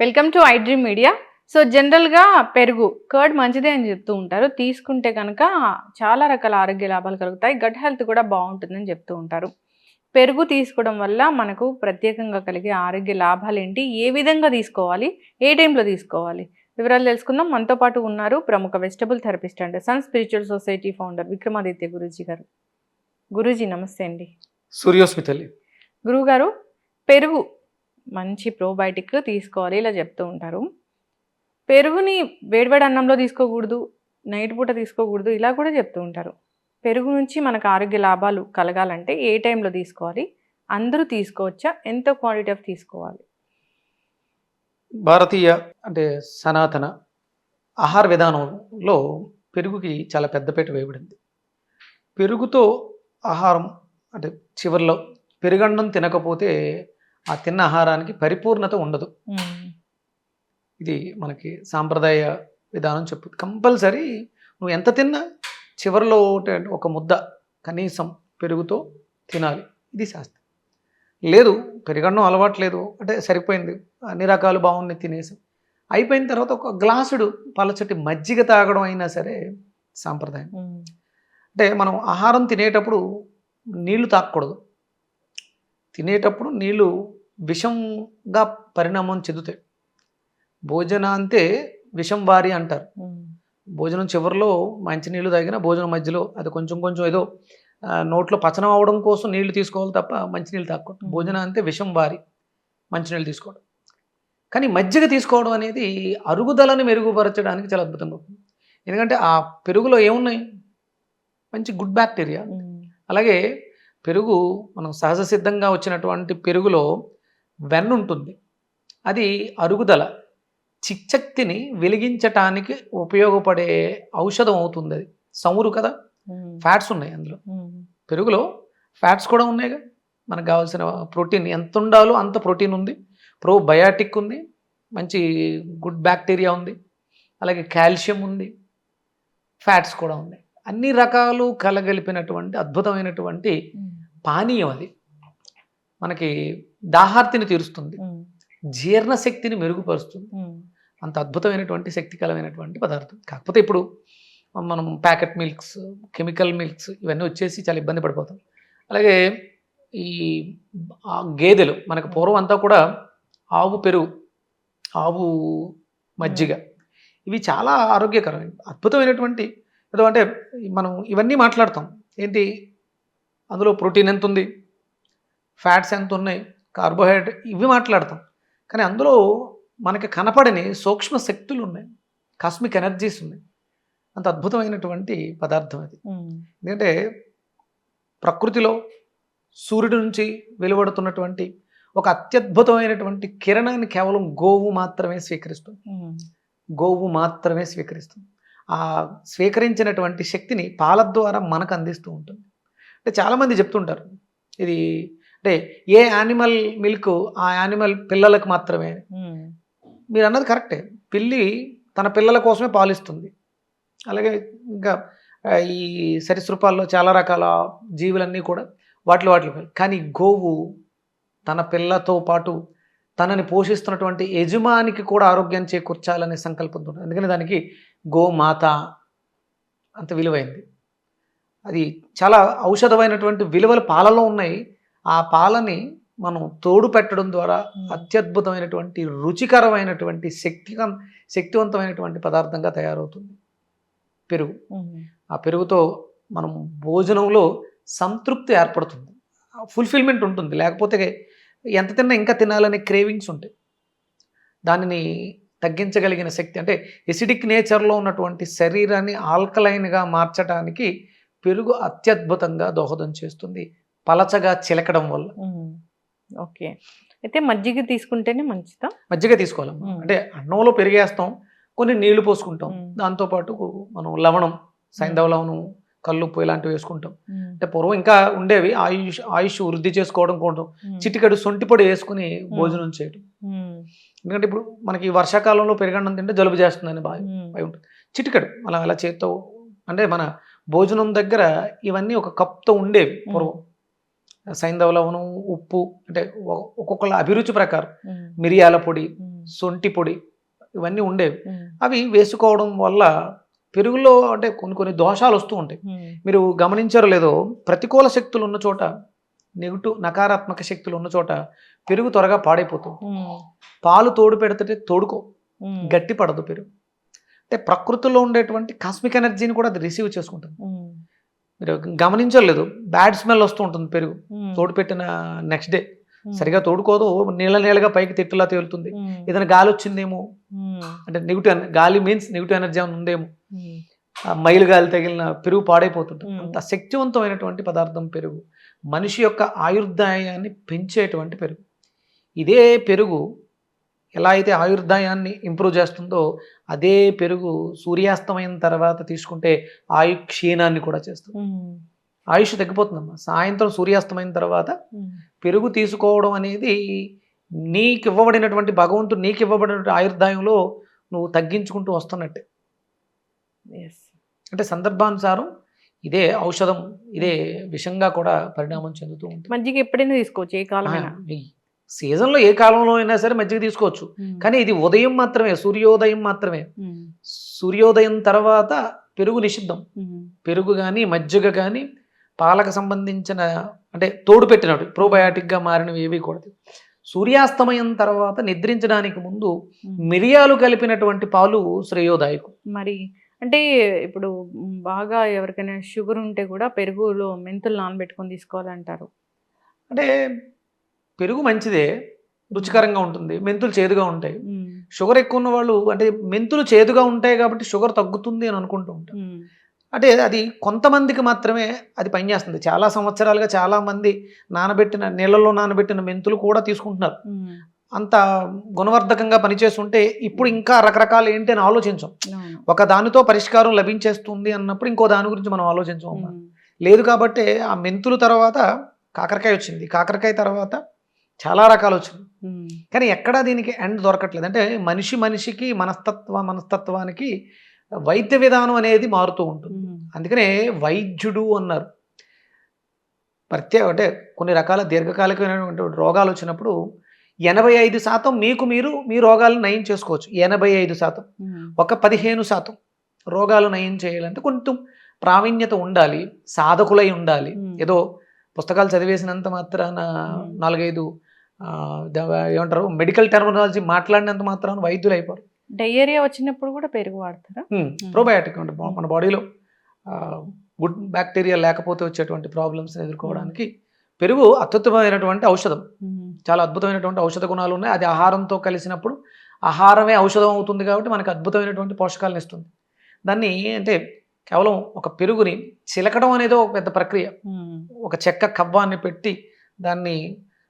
Welcome to I dream media. So జనరల్‌గా పెరుగు, curd మంచిదే అని చెప్తూ ఉంటారు. తీసుకుంటే గనక చాలా రకాల ఆరోగ్య లాభాలు కలుగుతాయి. గట్ హెల్త్ కూడా బావుంటుందని చెప్తూ ఉంటారు. పెరుగు తీసుకోవడం వల్ల మనకు ప్రత్యేకంగా కలిగే ఆరోగ్య లాభాలేంటి? ఏ విధంగా తీసుకోవాలి? ఏ టైంలో తీసుకోవాలి? వివరాలు తెలుసుకుందాం. మనతో పాటు ఉన్నారు ప్రముఖ vegetable therapist and sun spiritual society founder Vikramaditya Guruji గారు. గురూజీ నమస్తే అండి. సూర్యోస్మి తల్లి. గురువుగారు, పెరుగు మంచి ప్రోబయోటిక్ తీసుకోవాలి ఇలా చెప్తూ ఉంటారు. పెరుగుని వేడివేడి అన్నంలో తీసుకోకూడదు, నైట్ పూట తీసుకోకూడదు ఇలా కూడా చెప్తూ ఉంటారు. పెరుగు నుంచి మనకు ఆరోగ్య లాభాలు కలగాలంటే ఏ టైంలో తీసుకోవాలి? అందరూ తీసుకోవచ్చా? ఎంత క్వాంటిటీ ఆఫ్ తీసుకోవాలి? భారతీయ అంటే సనాతన ఆహార విధానంలో పెరుగుకి చాలా పెద్దపీట వేయబడింది. పెరుగుతో ఆహారం అంటే చివరిలో పెరుగన్నం తినకపోతే ఆ తిన్న ఆహారానికి పరిపూర్ణత ఉండదు. ఇది మనకి సాంప్రదాయ విధానం చెప్పుద్ది. కంపల్సరీ నువ్వు ఎంత తిన్నా చివరిలో ఒక ముద్ద కనీసం పెరుగుతో తినాలి. ఇది శాస్త్రం. లేదు పెరుగన్నం అలవాటు లేదు అంటే సరిపోయింది, అన్ని రకాలు బాగున్నాయి తినేసి అయిపోయిన తర్వాత ఒక గ్లాసుడు పలచటి మజ్జిగ తాగడం అయినా సరే సాంప్రదాయం. అంటే మనం ఆహారం తినేటప్పుడు నీళ్లు తాగకూడదు. తినేటప్పుడు నీళ్లు విషంగా పరిణామం చెందుతాయి. భోజనాంతే విషం వారి అంటారు. భోజనం చివరిలో మంచినీళ్ళు తాగినా భోజనం మధ్యలో అది కొంచెం కొంచెం ఏదో నోట్లో పచనం అవడం కోసం నీళ్లు తీసుకోవాలి తప్ప మంచినీళ్ళు తాగకూడదు. భోజనం అంతే విషం వారి మంచినీళ్ళు తీసుకోవడం. కానీ మజ్జిగ తీసుకోవడం అనేది అరుగుదలను మెరుగుపరచడానికి చాలా అద్భుతంగా ఉంటుంది. ఎందుకంటే ఆ పెరుగులో ఏమున్నాయి? మంచి గుడ్ బ్యాక్టీరియా. అలాగే పెరుగు మనం సహజ సిద్ధంగా వచ్చినటువంటి పెరుగులో వెన్న ఉంటుంది. అది అరుగుదల చిక్చక్తిని వెలిగించటానికి ఉపయోగపడే ఔషధం అవుతుంది. అది సమురు కదా, ఫ్యాట్స్ ఉన్నాయి అందులో. పెరుగులో ఫ్యాట్స్ కూడా ఉన్నాయిగా. మనకు కావాల్సిన ప్రోటీన్ ఎంత ఉండాలో అంత ప్రోటీన్ ఉంది, ప్రోబయాటిక్ ఉంది, మంచి గుడ్ బ్యాక్టీరియా ఉంది, అలాగే కాల్షియం ఉంది, ఫ్యాట్స్ కూడా ఉన్నాయి. అన్ని రకాలు కలగలిపినటువంటి అద్భుతమైనటువంటి పానీయం అది. మనకి దాహార్తిని తీరుస్తుంది, జీర్ణశక్తిని మెరుగుపరుస్తుంది. అంత అద్భుతమైనటువంటి శక్తికరమైనటువంటి పదార్థం. కాకపోతే ఇప్పుడు మనం ప్యాకెట్ మిల్క్స్, కెమికల్ మిల్క్స్ ఇవన్నీ వచ్చేసి చాలా ఇబ్బంది పడిపోతాం. అలాగే ఈ గేదెలు మనకు పూర్వం అంతా కూడా ఆవు పెరుగు, ఆవు మజ్జిగ ఇవి చాలా ఆరోగ్యకరమైన అద్భుతమైనటువంటి ఏదో అంటే మనం ఇవన్నీ మాట్లాడతాం. ఏంటి అందులో ప్రోటీన్ ఎంత ఉంది, ఫ్యాట్స్ ఎంత ఉన్నాయి, కార్బోహైడ్రేట్ ఇవి మాట్లాడతాం. కానీ అందులో మనకి కనపడని సూక్ష్మ శక్తులు ఉన్నాయి, కాస్మిక్ ఎనర్జీస్ ఉన్నాయి. అంత అద్భుతమైనటువంటి పదార్థం అది. ఎందుకంటే ప్రకృతిలో సూర్యుడి నుంచి వెలువడుతున్నటువంటి ఒక అత్యద్భుతమైనటువంటి కిరణాన్ని కేవలం గోవు మాత్రమే స్వీకరిస్తుంది. గోవు మాత్రమే స్వీకరిస్తుంది. ఆ స్వీకరించినటువంటి శక్తిని పాల ద్వారా మనకు అందిస్తూ ఉంటుంది. అంటే చాలామంది చెప్తుంటారు ఇది అంటే ఏ యానిమల్ మిల్క్ ఆ యానిమల్ పిల్లలకు మాత్రమే. మీరు అన్నది కరెక్టే. పిల్లి తన పిల్లల కోసమే పాలిస్తుంది. అలాగే ఇంకా ఈ సరీసృపాల్లో చాలా రకాల జీవులన్నీ కూడా వాటిలో కానీ గోవు తన పిల్లతో పాటు తనని పోషిస్తున్నటువంటి యజమానికి కూడా ఆరోగ్యాన్ని చేకూర్చాలనే సంకల్పంతో ఉంటుంది. అందుకని దానికి గోమాత అంత విలువైంది. అది చాలా ఔషధమైనటువంటి విలువలు పాలలో ఉన్నాయి. ఆ పాలని మనం తోడు పెట్టడం ద్వారా అత్యద్భుతమైనటువంటి రుచికరమైనటువంటి శక్తివంతమైనటువంటి పదార్థంగా తయారవుతుంది పెరుగు. ఆ పెరుగుతో మనం భోజనంలో సంతృప్తి ఏర్పడుతుంది, ఫుల్ఫిల్మెంట్ ఉంటుంది. లేకపోతే ఎంత తిన్నా ఇంకా తినాలనే క్రేవింగ్స్ ఉంటాయి. దానిని తగ్గించగలిగిన శక్తి అంటే ఎసిడిక్ నేచర్లో ఉన్నటువంటి శరీరాన్ని ఆల్కలైన్గా మార్చడానికి పెరుగు అత్యద్భుతంగా దోహదం చేస్తుంది, పలచగా చిలకడం వల్ల. ఓకే, అయితే మజ్జిగ తీసుకుంటేనే మంచిదా? మజ్జిగ తీసుకోవాలి. అంటే అన్నంలో పెరిగేస్తాం, కొన్ని నీళ్లు పోసుకుంటాం, దాంతోపాటు మనం లవణం, సైంధవ లవణం, కల్లుప్పు ఇలాంటివి వేసుకుంటాం. అంటే పూర్వం ఇంకా ఉండేవి ఆయుష్ వృద్ధి చేసుకోవడం కోసం చిటికెడు సొంటిపొడి వేసుకుని భోజనం చేయడం. ఎందుకంటే ఇప్పుడు మనకి వర్షాకాలంలో పెరుగన్నం తింటే జలుబు చేస్తుందని భయం ఉంటుంది. చిటికెడు అలా చేత్తో అంటే మన భోజనం దగ్గర ఇవన్నీ ఒక కప్తో ఉండేవి పూర్వం. సైంధవ లవణం, ఉప్పు అంటే ఒక్కొక్కళ్ళ అభిరుచి ప్రకారం, మిరియాల పొడి, సొంటి పొడి ఇవన్నీ ఉండేవి. అవి వేసుకోవడం వల్ల పెరుగులో అంటే కొన్ని కొన్ని దోషాలు వస్తూ ఉంటాయి. మీరు గమనించారో లేదో, ప్రతికూల శక్తులు ఉన్న చోట, నకారాత్మక శక్తులు ఉన్న చోట పెరుగు త్వరగా పాడైపోతుంది. పాలు తోడు పెడితే తోడుకో, గట్టి పడదు పెరుగు. అంటే ప్రకృతిలో ఉండేటువంటి కాస్మిక్ ఎనర్జీని కూడా అది రిసీవ్ చేసుకుంటుంది. మీరు గమనించలేదు, బ్యాడ్ స్మెల్ వస్తూ ఉంటుంది పెరుగు తోడు పెట్టిన నెక్స్ట్ డే. సరిగా తోడుకోదు, నీళ్ళగా పైకి తిట్టులా తేలుతుంది. ఏదైనా గాలి వచ్చిందేమో, అంటే నెగిటివ్ గాలి మీన్స్ నెగిటివ్ ఎనర్జీ ఏమైనా ఉందేమో, మైలు గాలి తగిలిన పెరుగు పాడైపోతుంటుంది. అంత శక్తివంతమైనటువంటి పదార్థం పెరుగు. మనిషి యొక్క ఆయుర్దాయాన్ని పెంచేటువంటి పెరుగు. ఇదే పెరుగు ఎలా అయితే ఆయుర్దాయాన్ని ఇంప్రూవ్ చేస్తుందో, అదే పెరుగు సూర్యాస్తమైన తర్వాత తీసుకుంటే ఆయు క్షీణాన్ని కూడా చేస్తుంది. ఆయుష్ తగ్గిపోతుందమ్మా. సాయంత్రం సూర్యాస్తమైన తర్వాత పెరుగు తీసుకోవడం అనేది నీకు ఇవ్వబడినటువంటి భగవంతుడు నీకు ఇవ్వబడినటువంటి ఆయుర్దాయంలో నువ్వు తగ్గించుకుంటూ వస్తున్నట్టే. అంటే సందర్భానుసారం ఇదే ఔషధం, ఇదే విషంగా కూడా పరిణామం చెందుతూ ఉంటుంది. మజ్జిగ ఎప్పుడైనా తీసుకోవచ్చు, ఏ కాలమైనా. సీజన్లో ఏ కాలంలో అయినా సరే మజ్జిగ తీసుకోవచ్చు. కానీ ఇది ఉదయం మాత్రమే, సూర్యోదయం మాత్రమే. సూర్యోదయం తర్వాత పెరుగు నిషిద్ధం. పెరుగు కానీ మజ్జిగ కానీ పాలకు సంబంధించిన అంటే తోడు పెట్టినట్టు ప్రోబయాటిక్గా మారినవి ఏవి కూడదు. సూర్యాస్తమయం తర్వాత నిద్రించడానికి ముందు మిరియాలు కలిపినటువంటి పాలు శ్రేయోదాయకం. మరి అంటే ఇప్పుడు బాగా ఎవరికైనా షుగర్ ఉంటే కూడా పెరుగులో మెంతులు నానబెట్టుకొని తీసుకోవాలంటారు. అంటే పెరుగు మంచిదే, రుచికరంగా ఉంటుంది. మెంతులు చేదుగా ఉంటాయి. షుగర్ ఎక్కువ ఉన్న వాళ్ళు అంటే మెంతులు చేదుగా ఉంటాయి కాబట్టి షుగర్ తగ్గుతుంది అని అనుకుంటూ ఉంటారు. అంటే అది కొంతమందికి మాత్రమే అది పనిచేస్తుంది. చాలా సంవత్సరాలుగా చాలామంది నీళ్ళల్లో నానబెట్టిన మెంతులు కూడా తీసుకుంటున్నారు. అంత గుణవర్ధకంగా పనిచేస్తుంటే ఇప్పుడు ఇంకా రకరకాలు ఏంటి అని ఆలోచించాం. ఒక దానితో పరిష్కారం లభించేస్తుంది అన్నప్పుడు ఇంకో దాని గురించి మనం ఆలోచించాం. లేదు కాబట్టి ఆ మెంతులు తర్వాత కాకరకాయ వచ్చింది, కాకరకాయ తర్వాత చాలా రకాలు వచ్చింది. కానీ ఎక్కడా దీనికి ఎండ్ దొరకట్లేదు. అంటే మనిషికి మనస్తత్వానికి వైద్య విధానం అనేది మారుతూ ఉంటుంది. అందుకనే వైద్యుడు అన్నారు. అంటే కొన్ని రకాల దీర్ఘకాలికమైనటువంటి రోగాలు వచ్చినప్పుడు 85% మీ రోగాలను నయం చేసుకోవచ్చు. 85%. ఒక 15% రోగాలు నయం చేయాలంటే కొంచెం ప్రావీణ్యత ఉండాలి, సాధకులై ఉండాలి. ఏదో పుస్తకాలు చదివేసినంత మాత్రాన 4-5 ఏమంటారు మెడికల్ టెర్మినాలజీ మాట్లాడినంత మాత్రాన వైద్యులు అయిపోరు. డయేరియా వచ్చినప్పుడు కూడా పెరుగు వాడతారా? ప్రోబయాటిక్ అంటే మన బాడీలో గుడ్ బ్యాక్టీరియా లేకపోతే వచ్చేటువంటి ప్రాబ్లమ్స్ ఎదుర్కోవడానికి పెరుగు అత్యుత్తమైనటువంటి ఔషధం. చాలా అద్భుతమైనటువంటి ఔషధ గుణాలు ఉన్నాయి. అది ఆహారంతో కలిసినప్పుడు ఆహారమే ఔషధం అవుతుంది కాబట్టి మనకు అద్భుతమైనటువంటి పోషకాలను ఇస్తుంది. దాన్ని అంటే కేవలం ఒక పెరుగుని చిలకడం అనేది ఒక పెద్ద ప్రక్రియ. ఒక చెక్క కవ్వాన్ని పెట్టి దాన్ని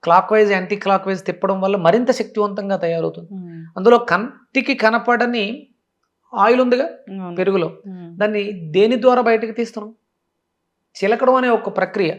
clock wise anti clock wise తిప్పడం వల్ల మరింత శక్తివంతంగా తయారవుతుంది. అందులో కంటికి కనపడని ఆయిల్ ఉందిగా పెరుగులో, దాన్ని దేని ద్వారా బయటకు తీస్తున్నాం? చిలకడం అనే ఒక ప్రక్రియ.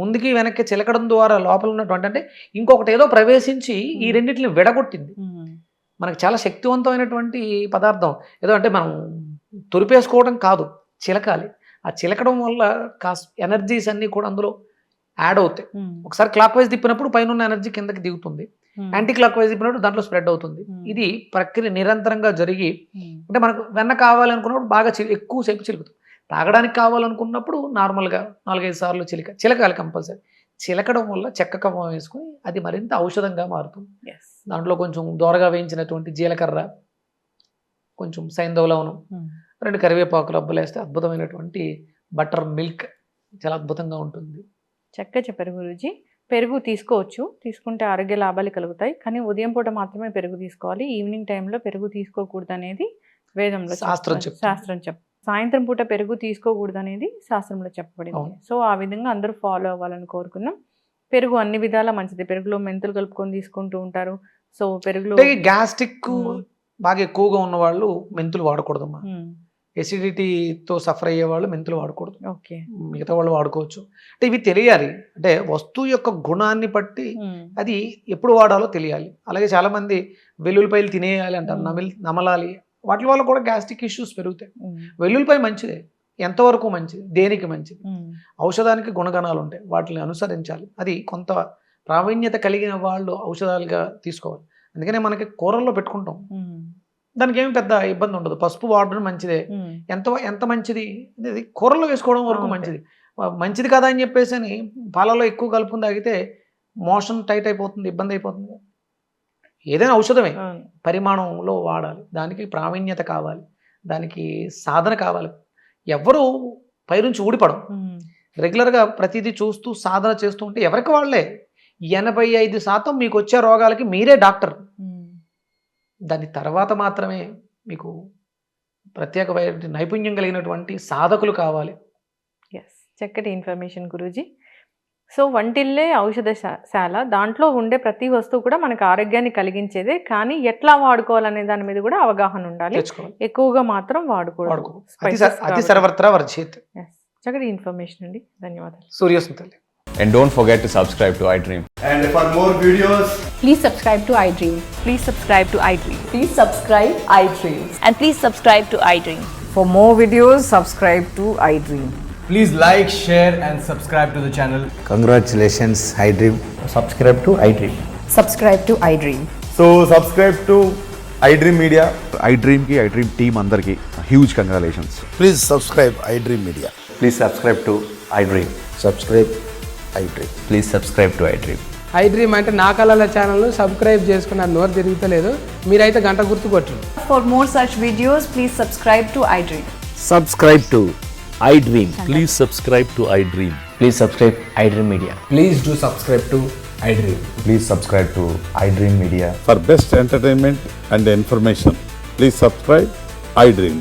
ముందుకి వెనక్కి చిలకడం ద్వారా లోపల ఉన్నటువంటి అంటే ఇంకొకటి ఏదో ప్రవేశించి ఈ రెండింటిని విడగొట్టింది. మనకు చాలా శక్తివంతమైనటువంటి పదార్థం. ఏదో అంటే మనం తొరిపేసుకోవడం కాదు, చిలకాలి. ఆ చిలకడం వల్ల కాస్త ఎనర్జీస్ అన్నీ కూడా అందులో యాడ్ అవుతాయి. ఒకసారి క్లాక్ వైజ్ తిప్పినప్పుడు పైన ఉన్న ఎనర్జీ కిందకి దిగుతుంది, యాంటీ క్లాక్ వైజ్ తిప్పినప్పుడు దాంట్లో స్ప్రెడ్ అవుతుంది. ఇది ప్రక్రియ నిరంతరంగా జరిగి అంటే మనకు వెన్న కావాలనుకున్నప్పుడు బాగా ఎక్కువసేపు చిలుకుతుంది. తాగడానికి కావాలనుకున్నప్పుడు నార్మల్గా 4-5 సార్లు చిలకాలి కంపల్సరీ. చిలకడం వల్ల చెక్క కవ్వం వేసుకుని అది మరింత ఔషధంగా మారుతుంది. దాంట్లో కొంచెం దోరగా వేయించినటువంటి జీలకర్ర, కొంచెం సైంధవ లవణం, 2 కరివేపాకు రబ్బలు వేస్తే అద్భుతమైనటువంటి బటర్ మిల్క్ చాలా అద్భుతంగా ఉంటుంది. చక్కగా చెప్పారు గురూజీ. పెరుగు తీసుకోవచ్చు, తీసుకుంటే ఆరోగ్య లాభాలు కలుగుతాయి. కానీ ఉదయం పూట మాత్రమే పెరుగు తీసుకోవాలి, ఈవినింగ్ టైంలో పెరుగు తీసుకోకూడదు అనేది వేదంలో శాస్త్రం సాయంత్రం పూట పెరుగు తీసుకోకూడదు అనేది శాస్త్రంలో చెప్పబడింది. సో ఆ విధంగా అందరూ ఫాలో అవ్వాలని కోరుకున్నాం. పెరుగు అన్ని విధాలా మంచిది. పెరుగులో మెంతులు కలుపుకొని తీసుకుంటూ ఉంటారు. సో పెరుగులో గ్యాస్ట్రిక్ బాగా ఎక్కువగా ఉన్న వాళ్ళు మెంతులు వాడకూడదమ్మా. ఎసిడిటీతో సఫర్ అయ్యే వాళ్ళు మెంతులు వాడకూడదు. మిగతా వాళ్ళు వాడుకోవచ్చు. అంటే ఇవి తెలియాలి. అంటే వస్తువు యొక్క గుణాన్ని బట్టి అది ఎప్పుడు వాడాలో తెలియాలి. అలాగే చాలా మంది వెల్లుల్లిపాయలు తినేయాలి అంటారు, నమలాలి. వాటి వల్ల కూడా గ్యాస్ట్రిక్ ఇష్యూస్ పెరుగుతాయి. వెల్లుల్లిపాయ మంచిదే, ఎంతవరకు మంచిది, దేనికి మంచిది, ఔషధానికి గుణగణాలు ఉంటాయి, వాటిని అనుసరించాలి. అది కొంత ప్రావీణ్యత కలిగిన వాళ్ళు ఔషధాలుగా తీసుకోవాలి. అందుకనే మనకి కూరల్లో పెట్టుకుంటాం. ఉమ్, దానికి ఏమి పెద్ద ఇబ్బంది ఉండదు. పసుపు వాడడం మంచిదే. ఉమ్, ఎంత మంచిది అనేది కూరల్లో వేసుకోవడం వరకు అంతే. మంచిది. మంచిది కదా అని చెప్పేసి అని పాలలో ఎక్కువ కలుపుకుని తాగితే మోషన్ టైట్ అయిపోతుంది, ఇబ్బంది అయిపోతుంది. ఏదైనా ఔషధమే అవును. పరిమాణంలో వాడాలి. దానికి ప్రావీణ్యత కావాలి, దానికి సాధన కావాలి. ఎవ్వరూ పైనుంచి ఊడిపడం. ఉమ్, రెగ్యులర్గా ప్రతిదీ చూస్తూ సాధన చేస్తూ ఉంటే ఎవరికి వాళ్ళే 85% మీకు వచ్చే రోగాలకి మీరే డాక్టర్. ఉమ్. దాని తర్వాత మాత్రమే మీకు ప్రత్యేకమైన నైపుణ్యం కలిగినటువంటి సాధకులు కావాలి. ఎస్, చక్కటి ఇన్ఫర్మేషన్ గురూజీ. సో వంటిల్లే ఔషధశాల, దాంట్లో ఉండే ప్రతి వస్తువు కూడా మనకు ఆరోగ్యాన్ని కలిగించేదే, కానీ ఎట్లా వాడుకోవాలనే దాని మీద కూడా అవగాహన ఉండాలి. తెచ్చుకోవాలి, ఎక్కువగా మాత్రం వాడకూడదు. వాడుకో. Spices అతి కాబట్టి. సర్వత్రా వర్జిత్. Yes, చక్కటి ఇన్ఫర్మేషన్ అండి, ధన్యవాదాలు. సూర్యసుంతల్లి. And don't forget to subscribe to iDream. And for more videos, Please subscribe to iDream. Please subscribe to iDream. Please subscribe iDream. And please subscribe to iDream. For more videos, subscribe to iDream. please like, share, and subscribe to the channel. Congratulations, iDream. Subscribe to iDream. Subscribe to iDream. So, subscribe to iDream Media. iDream team అందరికి huge congratulations. Please subscribe iDream Media. Please subscribe to iDream. Subscribe iDream. Please subscribe to iDream. iDream అంటే నా కళల ఛానల్ను subscribe చేసుకున్న నోరు తిరుగుతలేదు, మీరైతే గంట గుర్తు కొట్టండి. For more such videos, please subscribe to iDream. Subscribe to iDream. Please subscribe to iDream. Please subscribe iDream Media. Please do subscribe to iDream. Please subscribe to iDream Media. For best entertainment and information, please subscribe iDream.